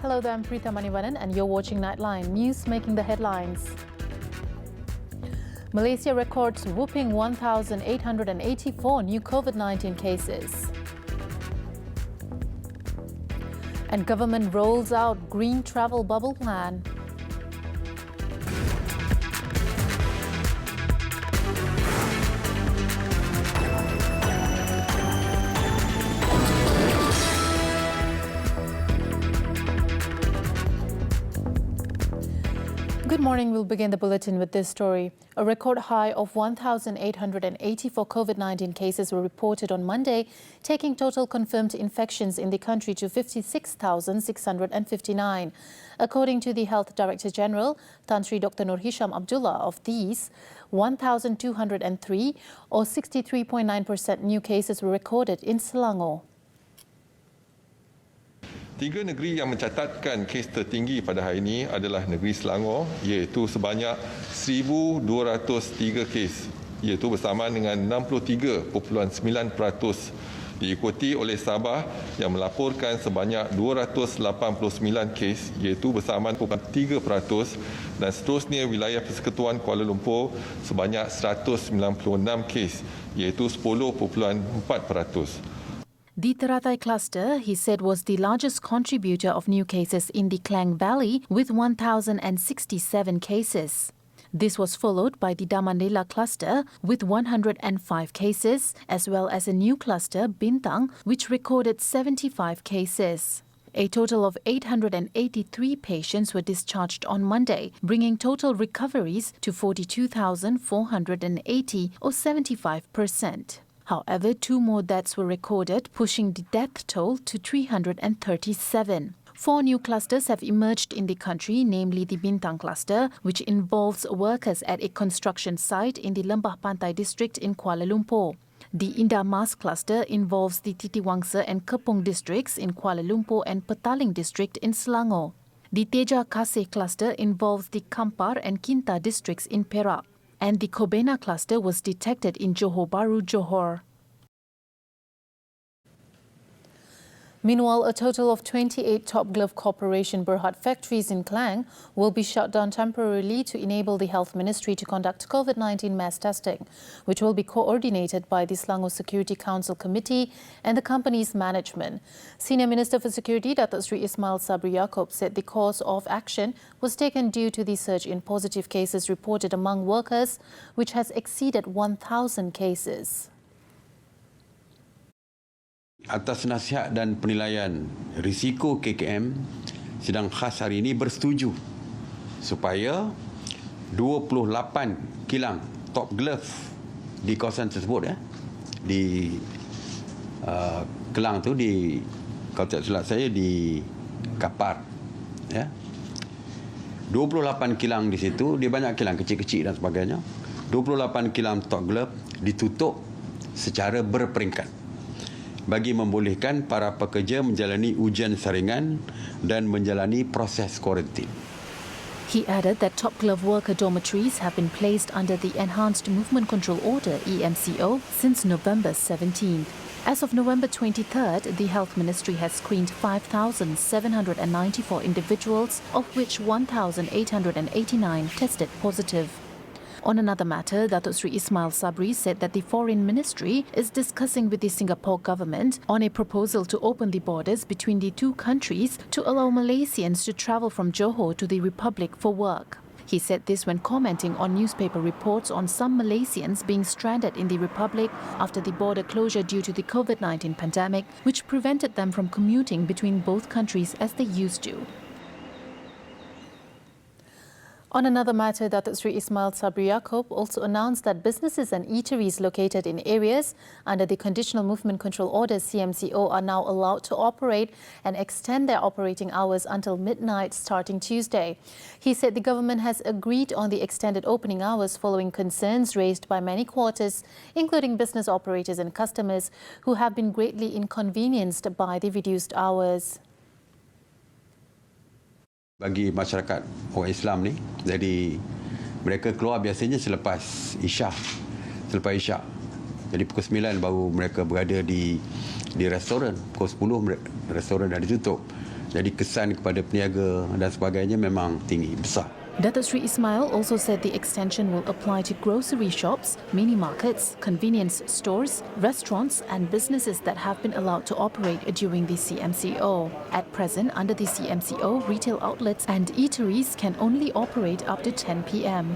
Hello there, I'm Pritha Manivannan and you're watching Nightline, news making the headlines. Malaysia records whopping 1,884 new COVID-19 cases. And government rolls out green travel bubble plan. Good morning. We'll begin the bulletin with this story. A record high of 1,884 COVID-19 cases were reported on Monday, taking total confirmed infections in the country to 56,659. According to the Health Director General, Tan Sri Dr. Nur Hisham Abdullah, of these, 1,203 or 63.9% new cases were recorded in Selangor. Tiga negeri yang mencatatkan kes tertinggi pada hari ini adalah negeri Selangor, iaitu sebanyak 1,203 kes, iaitu bersamaan dengan 63.9%, diikuti oleh Sabah yang melaporkan sebanyak 289 kes, iaitu bersamaan 3%, dan seterusnya wilayah Persekutuan Kuala Lumpur sebanyak 196 kes, iaitu 10.4%. The Teratai cluster, he said, was the largest contributor of new cases in the Klang Valley with 1,067 cases. This was followed by the Damandela cluster with 105 cases, as well as a new cluster, Bintang, which recorded 75 cases. A total of 883 patients were discharged on Monday, bringing total recoveries to 42,480 or 75%. However, 2 more deaths were recorded, pushing the death toll to 337. 4 new clusters have emerged in the country, namely the Bintang cluster, which involves workers at a construction site in the Lembah Pantai district in Kuala Lumpur. The Indah Mas cluster involves the Titiwangsa and Kepong districts in Kuala Lumpur and Petaling district in Selangor. The Teja Kasih cluster involves the Kampar and Kinta districts in Perak. And the Kobena cluster was detected in Johor Bahru, Johor. Meanwhile, a total of 28 Top Glove Corporation Berhad factories in Klang will be shut down temporarily to enable the Health Ministry to conduct COVID-19 mass testing, which will be coordinated by the Selangor Security Council Committee and the company's management. Senior Minister for Security, Datuk Sri Ismail Sabri Yaakob, said the course of action was taken due to the surge in positive cases reported among workers, which has exceeded 1,000 cases. Atas nasihat dan penilaian risiko KKM, sidang khas hari ini bersetuju supaya 28 kilang top glove di kawasan tersebut, di Kelang tu, di, kalau tak silap saya, di Kapar, 28 kilang di situ, dia banyak kilang kecil-kecil dan sebagainya. 28 kilang top glove ditutup secara berperingkat bagi membolehkan para pekerja menjalani ujian saringan dan menjalani proses kuarantin. He added that Top Glove worker dormitories have been placed under the Enhanced Movement Control Order (EMCO) since November 17th. As of November 23rd, the Health Ministry has screened 5,794 individuals, of which 1,889 tested positive. On another matter, Datuk Sri Ismail Sabri said that the Foreign Ministry is discussing with the Singapore government on a proposal to open the borders between the two countries to allow Malaysians to travel from Johor to the Republic for work. He said this when commenting on newspaper reports on some Malaysians being stranded in the Republic after the border closure due to the COVID-19 pandemic, which prevented them from commuting between both countries as they used to. On another matter, Datuk Sri Ismail Sabri Yaakob also announced that businesses and eateries located in areas under the Conditional Movement Control Order (CMCO) are now allowed to operate and extend their operating hours until midnight starting Tuesday. He said the government has agreed on the extended opening hours following concerns raised by many quarters, including business operators and customers who have been greatly inconvenienced by the reduced hours. Bagi masyarakat orang Islam ni, jadi mereka keluar biasanya selepas Isyak. Jadi pukul 9 baru mereka berada di restoran. Pukul 10 restoran dah ditutup. Jadi kesan kepada peniaga dan sebagainya memang tinggi, besar. Datuk Sri Ismail also said the extension will apply to grocery shops, mini markets, convenience stores, restaurants and businesses that have been allowed to operate during the CMCO. At present, under the CMCO, retail outlets and eateries can only operate up to 10 p.m.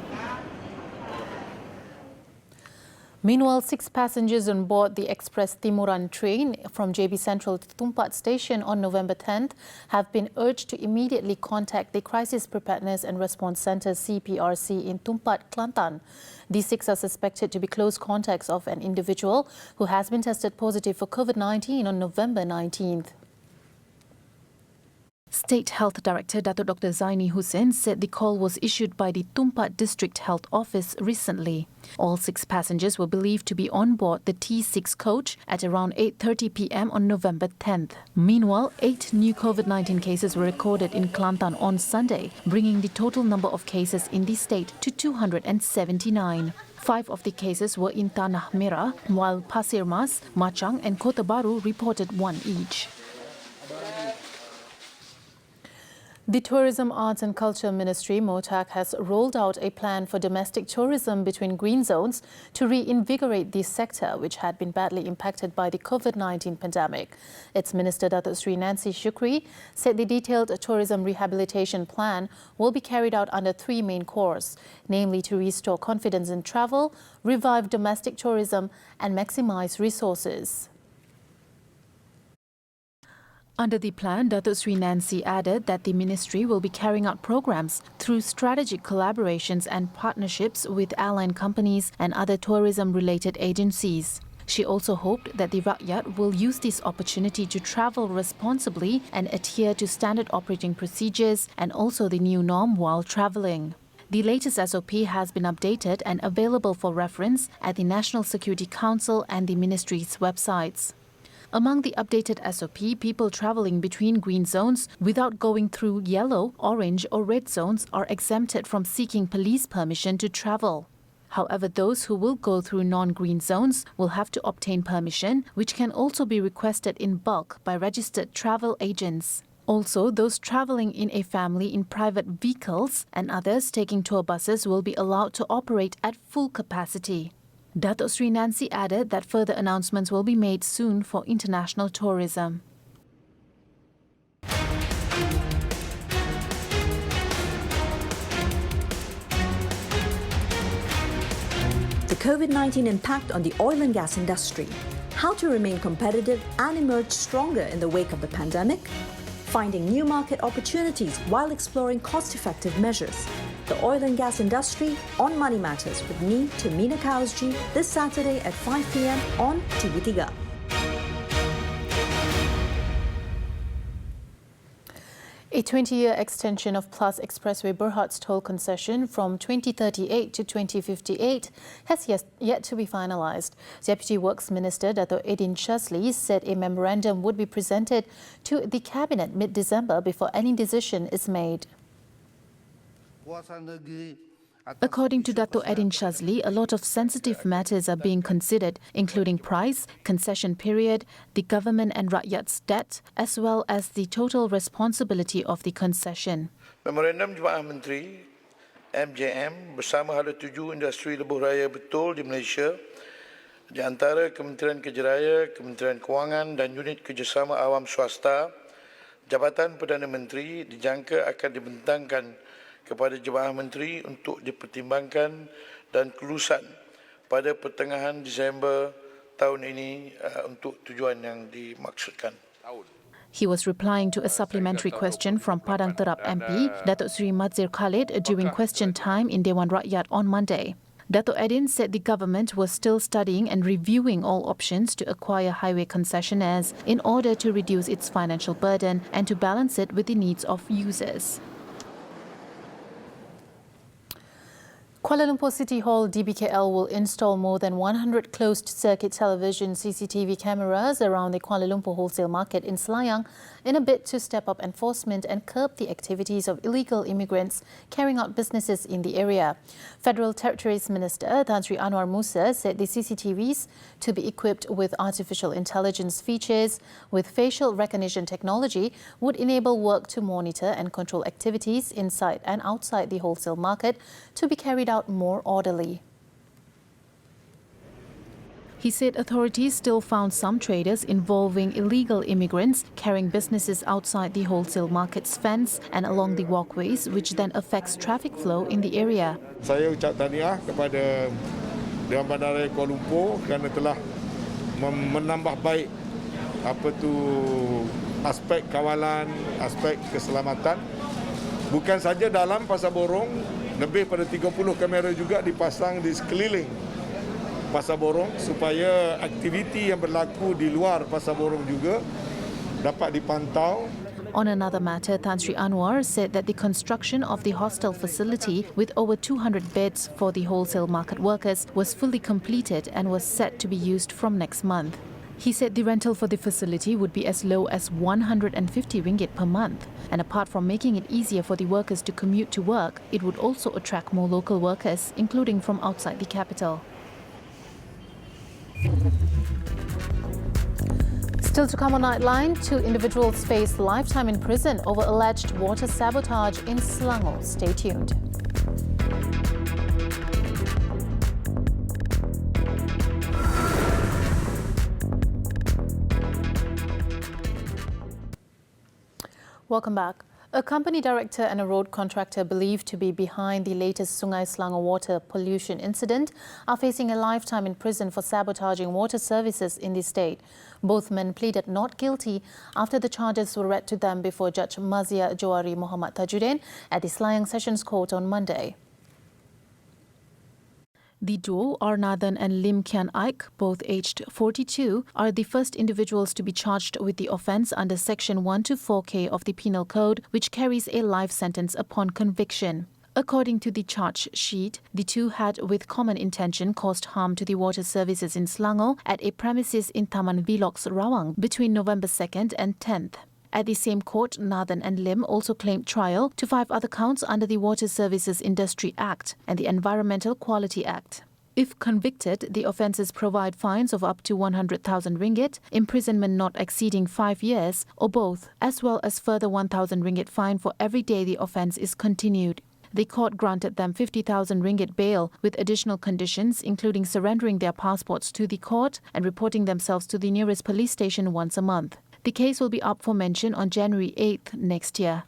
Meanwhile, 6 passengers on board the Express Timuran train from JB Central to Tumpat Station on November 10th have been urged to immediately contact the Crisis Preparedness and Response Centre CPRC in Tumpat, Kelantan. These 6 are suspected to be close contacts of an individual who has been tested positive for COVID-19 on November 19th. State Health Director Datuk Dr. Zaini Hussein said the call was issued by the Tumpat District Health Office recently. All 6 passengers were believed to be on board the T6 coach at around 8:30 p.m. on November 10th. Meanwhile, 8 new COVID-19 cases were recorded in Kelantan on Sunday, bringing the total number of cases in the state to 279. 5 of the cases were in Tanah Merah, while Pasir Mas, Machang and Kota Baru reported 1 each. The Tourism, Arts and Culture Ministry, MOTAC, has rolled out a plan for domestic tourism between green zones to reinvigorate this sector, which had been badly impacted by the COVID-19 pandemic. Its Minister, Datuk Sri Nancy Shukri, said the detailed tourism rehabilitation plan will be carried out under 3 main cores, namely to restore confidence in travel, revive domestic tourism and maximize resources. Under the plan, Datuk Sri Nancy added that the ministry will be carrying out programs through strategic collaborations and partnerships with airline companies and other tourism-related agencies. She also hoped that the Rakyat will use this opportunity to travel responsibly and adhere to standard operating procedures and also the new norm while travelling. The latest SOP has been updated and available for reference at the National Security Council and the ministry's websites. Among the updated SOP, people travelling between green zones without going through yellow, orange or red zones are exempted from seeking police permission to travel. However, those who will go through non-green zones will have to obtain permission, which can also be requested in bulk by registered travel agents. Also, those travelling in a family in private vehicles and others taking tour buses will be allowed to operate at full capacity. Datuk Sri Nancy added that further announcements will be made soon for international tourism. The COVID-19 impact on the oil and gas industry, how to remain competitive and emerge stronger in the wake of the pandemic, finding new market opportunities while exploring cost-effective measures. The oil and gas industry on Money Matters with me, Tamina Kausji, this Saturday at 5 p.m. on TV3. A 20-year extension of Plus Expressway Berhad's toll concession from 2038 to 2058 has yet to be finalised. Deputy Works Minister Dato' Edin Shazli said a memorandum would be presented to the Cabinet mid-December before any decision is made. According to Dato' Edin Shazli, a lot of sensitive matters are being considered, including price, concession period, the government and Rakyat's debt, as well as the total responsibility of the concession. Memorandum Jemaah Menteri MJM bersama hala 7 industri lebuh raya betul di Malaysia di antara Kementerian Kejeraya, Kementerian Kewangan dan unit kerjasama awam swasta, Jabatan Perdana Menteri dijangka akan dibentangkan kepada Jemaah Menteri untuk dipertimbangkan dan kelulusan pada pertengahan Disember tahun ini untuk tujuan yang dimaksudkan. He was replying to a supplementary question from Padang Terap MP, Datuk Seri Madzir Khalid, during question time in Dewan Rakyat on Monday. Dato' Edin said the government was still studying and reviewing all options to acquire highway concessionaires in order to reduce its financial burden and to balance it with the needs of users. Kuala Lumpur City Hall DBKL will install more than 100 closed-circuit television CCTV cameras around the Kuala Lumpur wholesale market in Selayang in a bid to step up enforcement and curb the activities of illegal immigrants carrying out businesses in the area. Federal Territories Minister Tan Sri Anwar Musa said the CCTVs to be equipped with artificial intelligence features with facial recognition technology would enable work to monitor and control activities inside and outside the wholesale market to be carried out more orderly. He said authorities still found some traders involving illegal immigrants carrying businesses outside the wholesale market's fence and along the walkways, which then affects traffic flow in the area. Saya ucap tahniah kepada Dewan Bandaraya Kuala Lumpur kerana telah menambah baik aspek kawalan, aspek keselamatan. Bukan saja dalam Pasar Borong, lebih pada 30 kamera juga dipasang di sekeliling Pasar Borong supaya aktiviti yang berlaku di luar Pasar Borong juga dapat dipantau. On another matter, Tan Sri Anwar said that the construction of the hostel facility with over 200 beds for the wholesale market workers was fully completed and was set to be used from next month. He said the rental for the facility would be as low as 150 ringgit per month. And apart from making it easier for the workers to commute to work, it would also attract more local workers, including from outside the capital. Still to come on Nightline, 2 individuals face lifetime in prison over alleged water sabotage in Selangor. Stay tuned. Welcome back. A company director and a road contractor believed to be behind the latest Sungai Selangor water pollution incident are facing a lifetime in prison for sabotaging water services in the state. Both men pleaded not guilty after the charges were read to them before Judge Mazia Johari Muhammad Tajuddin at the Selayang Sessions Court on Monday. The duo, Nathan and Lim Kian Aik, both aged 42, are the first individuals to be charged with the offence under Section 124K of the Penal Code, which carries a life sentence upon conviction. According to the charge sheet, the two had with common intention caused harm to the water services in Selangor at a premises in Taman Vilox, Rawang between November 2nd and 10th. At the same court, Nathan and Lim also claimed trial to 5 other counts under the Water Services Industry Act and the Environmental Quality Act. If convicted, the offences provide fines of up to 100,000 ringgit, imprisonment not exceeding 5 years, or both, as well as further 1,000 ringgit fine for every day the offence is continued. The court granted them 50,000 ringgit bail with additional conditions, including surrendering their passports to the court and reporting themselves to the nearest police station once a month. The case will be up for mention on January 8th next year.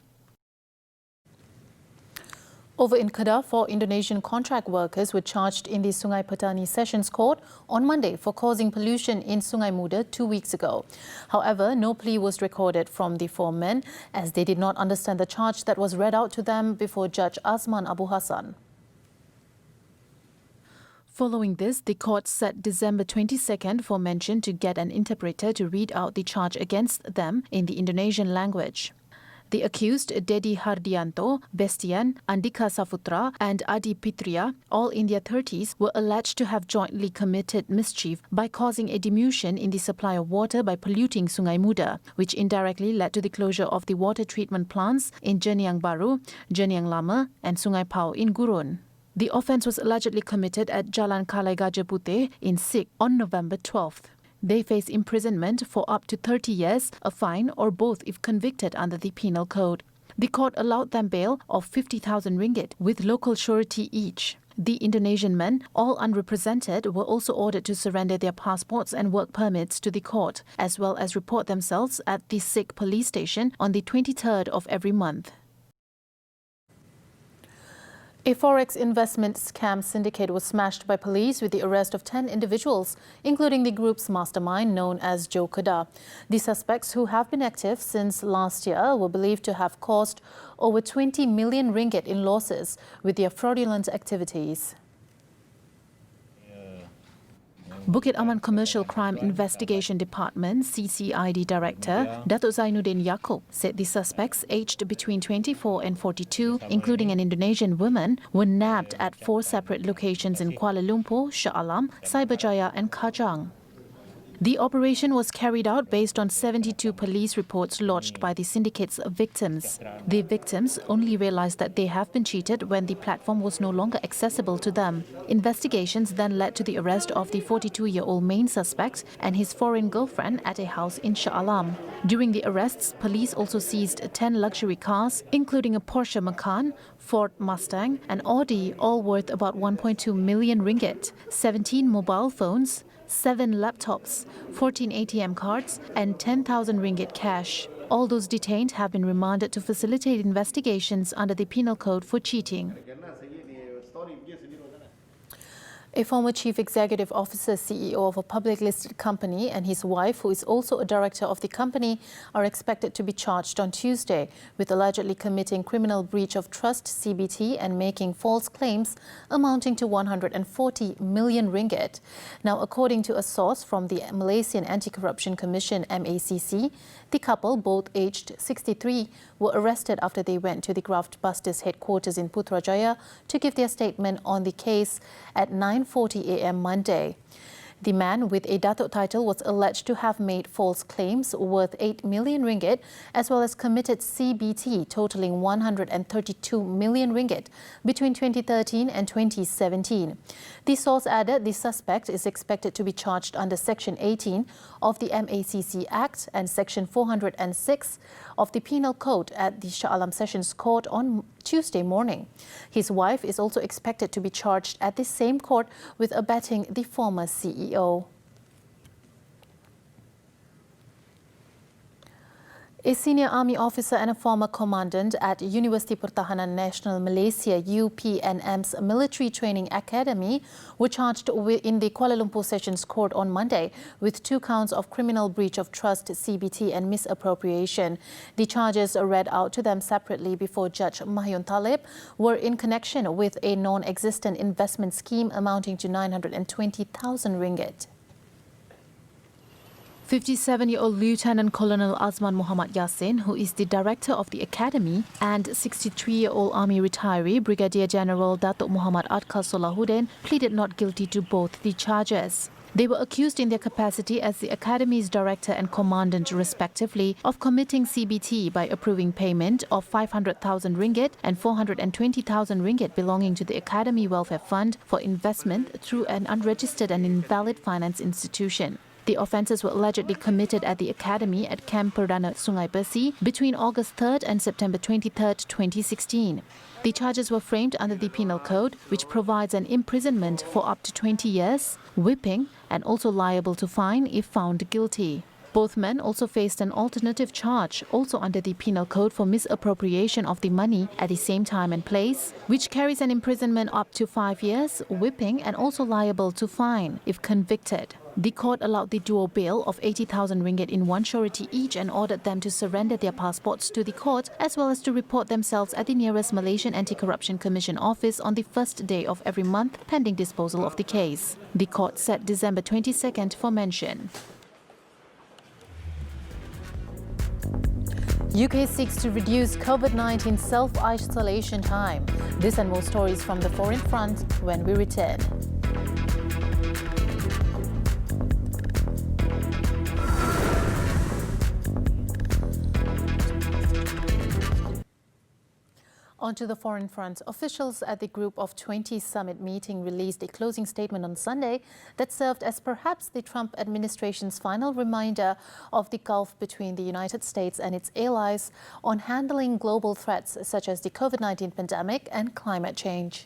Over in Kedah, 4 Indonesian contract workers were charged in the Sungai Petani Sessions Court on Monday for causing pollution in Sungai Muda 2 weeks ago. However, no plea was recorded from the 4 men as they did not understand the charge that was read out to them before Judge Azman Abu Hassan. Following this, the court set December 22nd for mention to get an interpreter to read out the charge against them in the Indonesian language. The accused, Dedi Hardianto, Bestian, Andika Saputra and Adi Pitria, all in their 30s, were alleged to have jointly committed mischief by causing a diminution in the supply of water by polluting Sungai Muda, which indirectly led to the closure of the water treatment plants in Jeniang Baru, Jeniang Lama and Sungai Pau in Gurun. The offence was allegedly committed at Jalan Kalai Gajah Puteh in Sik on November 12th. They face imprisonment for up to 30 years, a fine, or both if convicted under the Penal Code. The court allowed them bail of 50,000 ringgit with local surety each. The Indonesian men, all unrepresented, were also ordered to surrender their passports and work permits to the court, as well as report themselves at the Sik police station on the 23rd of every month. A forex investment scam syndicate was smashed by police with the arrest of 10 individuals, including the group's mastermind known as Joe Kedah. The suspects, who have been active since last year, were believed to have caused over 20 million ringgit in losses with their fraudulent activities. Bukit Aman Commercial Crime Investigation Department CCID Director Datuk Zainuddin Yaakob said the suspects aged between 24 and 42, including an Indonesian woman, were nabbed at 4 separate locations in Kuala Lumpur, Shah Alam, Cyberjaya and Kajang. The operation was carried out based on 72 police reports lodged by the syndicate's victims. The victims only realized that they have been cheated when the platform was no longer accessible to them. Investigations then led to the arrest of the 42-year-old main suspect and his foreign girlfriend at a house in Shah Alam. During the arrests, police also seized 10 luxury cars, including a Porsche Macan, Ford Mustang, and Audi, all worth about 1.2 million ringgit, 17 mobile phones, 7 laptops, 14 ATM cards and 10,000 ringgit cash. All those detained have been remanded to facilitate investigations under the Penal Code for cheating. A former Chief Executive Officer, CEO of a public listed company, and his wife, who is also a director of the company, are expected to be charged on Tuesday with allegedly committing criminal breach of trust (CBT) and making false claims amounting to 140 million ringgit. Now, according to a source from the Malaysian Anti-Corruption Commission (MACC), the couple, both aged 63, were arrested after they went to the Graft Busters headquarters in Putrajaya to give their statement on the case at 9:40 a.m. Monday. The man with a Datuk title was alleged to have made false claims worth 8 million ringgit as well as committed CBT totaling 132 million ringgit between 2013 and 2017. The source added the suspect is expected to be charged under Section 18 of the MACC Act and Section 406 of the Penal Code at the Shah Alam Sessions Court on Tuesday morning. His wife is also expected to be charged at the same court with abetting the former CEO. A senior army officer and a former commandant at Universiti Pertahanan Nasional Malaysia UPNM's Military Training Academy were charged in the Kuala Lumpur Sessions Court on Monday with 2 counts of criminal breach of trust (CBT) and misappropriation. The charges read out to them separately before Judge Mahyun Talib were in connection with a non-existent investment scheme amounting to 920,000 ringgit. 57-year-old Lieutenant Colonel Azman Muhammad Yassin, who is the director of the academy, and 63-year-old Army retiree Brigadier General Datuk Muhammad Adkal Solahuddin pleaded not guilty to both the charges. They were accused in their capacity as the Academy's director and commandant respectively of committing CBT by approving payment of 500,000 ringgit and 420,000 ringgit belonging to the Academy Welfare Fund for investment through an unregistered and invalid finance institution. The offences were allegedly committed at the Academy at Camp Perdana Sungai Besi between August 3rd and September 23rd, 2016. The charges were framed under the Penal Code, which provides an imprisonment for up to 20 years, whipping, and also liable to fine if found guilty. Both men also faced an alternative charge, also under the Penal Code, for misappropriation of the money at the same time and place, which carries an imprisonment up to 5 years, whipping, and also liable to fine if convicted. The court allowed the duo bail of 80,000 ringgit in one surety each and ordered them to surrender their passports to the court as well as to report themselves at the nearest Malaysian Anti-Corruption Commission office on the first day of every month pending disposal of the case. The court set December 22nd for mention. UK seeks to reduce COVID-19 self-isolation time. This and more stories from the foreign front when we return. Onto the foreign front, officials at the Group of 20 summit meeting released a closing statement on Sunday that served as perhaps the Trump administration's final reminder of the gulf between the United States and its allies on handling global threats such as the COVID-19 pandemic and climate change.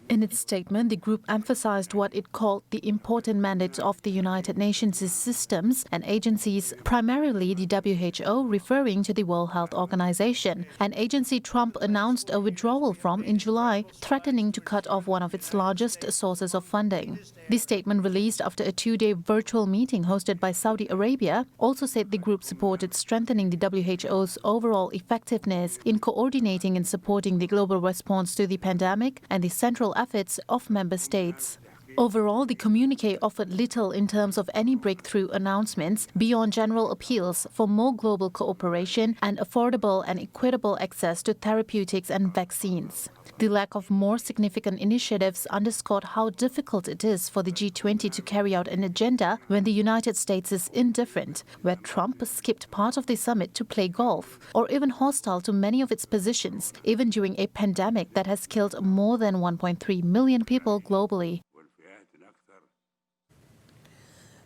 In its statement, the group emphasized what it called the important mandates of the United Nations systems and agencies, primarily the WHO, referring to the World Health Organization, an agency Trump announced a withdrawal from in July, threatening to cut off one of its largest sources of funding. The statement, released after a 2-day virtual meeting hosted by Saudi Arabia, also said the group supported strengthening the WHO's overall effectiveness in coordinating and supporting the global response to the pandemic and the central efforts of member states. Overall, the communique offered little in terms of any breakthrough announcements beyond general appeals for more global cooperation and affordable and equitable access to therapeutics and vaccines. The lack of more significant initiatives underscored how difficult it is for the G20 to carry out an agenda when the United States is indifferent, where Trump skipped part of the summit to play golf, or even hostile to many of its positions, even during a pandemic that has killed more than 1.3 million people globally.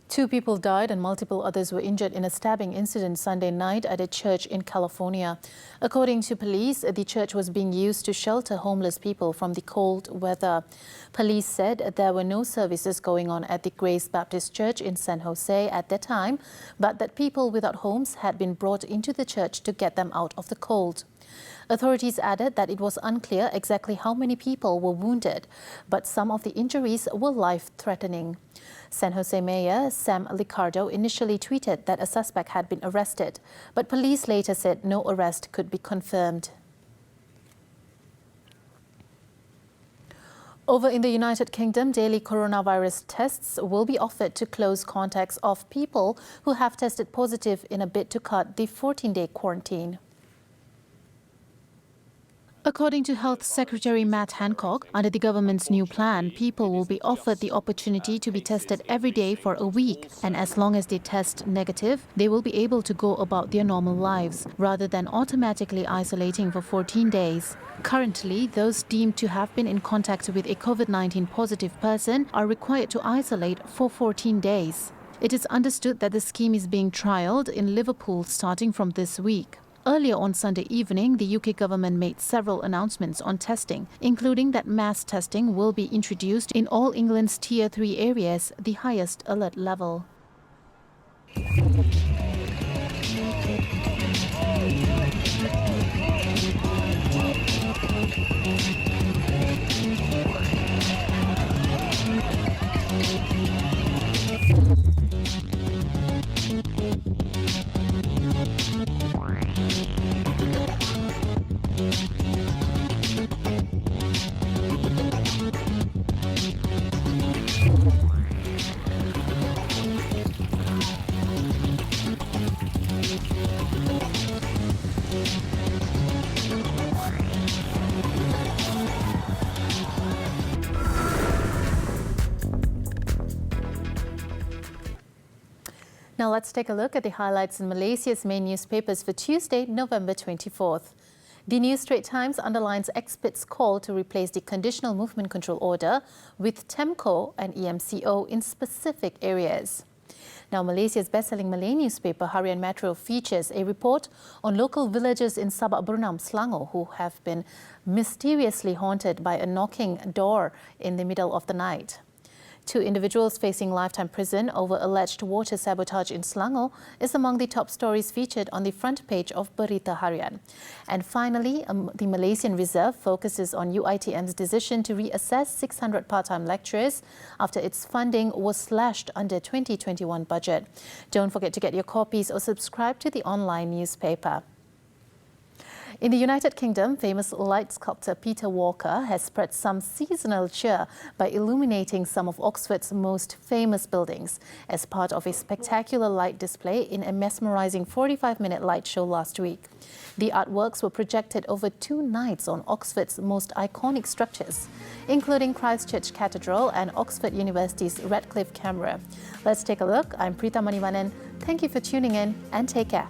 2 people died and multiple others were injured in a stabbing incident Sunday night at a church in California. According to police, the church was being used to shelter homeless people from the cold weather. Police said there were no services going on at the Grace Baptist Church in San Jose at that time, but that people without homes had been brought into the church to get them out of the cold. Authorities added that it was unclear exactly how many people were wounded, but some of the injuries were life-threatening. San Jose Mayor Sam Liccardo initially tweeted that a suspect had been arrested, but police later said no arrest could be confirmed. Over in the United Kingdom, daily coronavirus tests will be offered to close contacts of people who have tested positive in a bid to cut the 14-day quarantine. According to Health Secretary Matt Hancock, under the government's new plan, people will be offered the opportunity to be tested every day for a week, and as long as they test negative, they will be able to go about their normal lives, rather than automatically isolating for 14 days. Currently, those deemed to have been in contact with a COVID-19 positive person are required to isolate for 14 days. It is understood that the scheme is being trialled in Liverpool starting from this week. Earlier on Sunday evening, the UK government made several announcements on testing, including that mass testing will be introduced in all England's Tier 3 areas, the highest alert level. Now let's take a look at the highlights in Malaysia's main newspapers for Tuesday, November 24th. The New Straits Times underlines experts' call to replace the Conditional Movement Control Order with TEMCO and EMCO in specific areas. Now, Malaysia's best-selling Malay newspaper, Harian Metro, features a report on local villagers in Sabak Bernam, Selangor, who have been mysteriously haunted by a knocking door in the middle of the night. 2 individuals facing lifetime prison over alleged water sabotage in Selangor is among the top stories featured on the front page of Berita Harian. And finally, the Malaysian Reserve focuses on UiTM's decision to reassess 600 part-time lecturers after its funding was slashed under 2021 budget. Don't forget to get your copies or subscribe to the online newspaper. In the United Kingdom, famous light sculptor Peter Walker has spread some seasonal cheer by illuminating some of Oxford's most famous buildings as part of a spectacular light display in a mesmerising 45-minute light show last week. The artworks were projected over 2 nights on Oxford's most iconic structures, including Christchurch Cathedral and Oxford University's Radcliffe Camera. Let's take a look. I'm Pritha Manivannan. Thank you for tuning in and take care.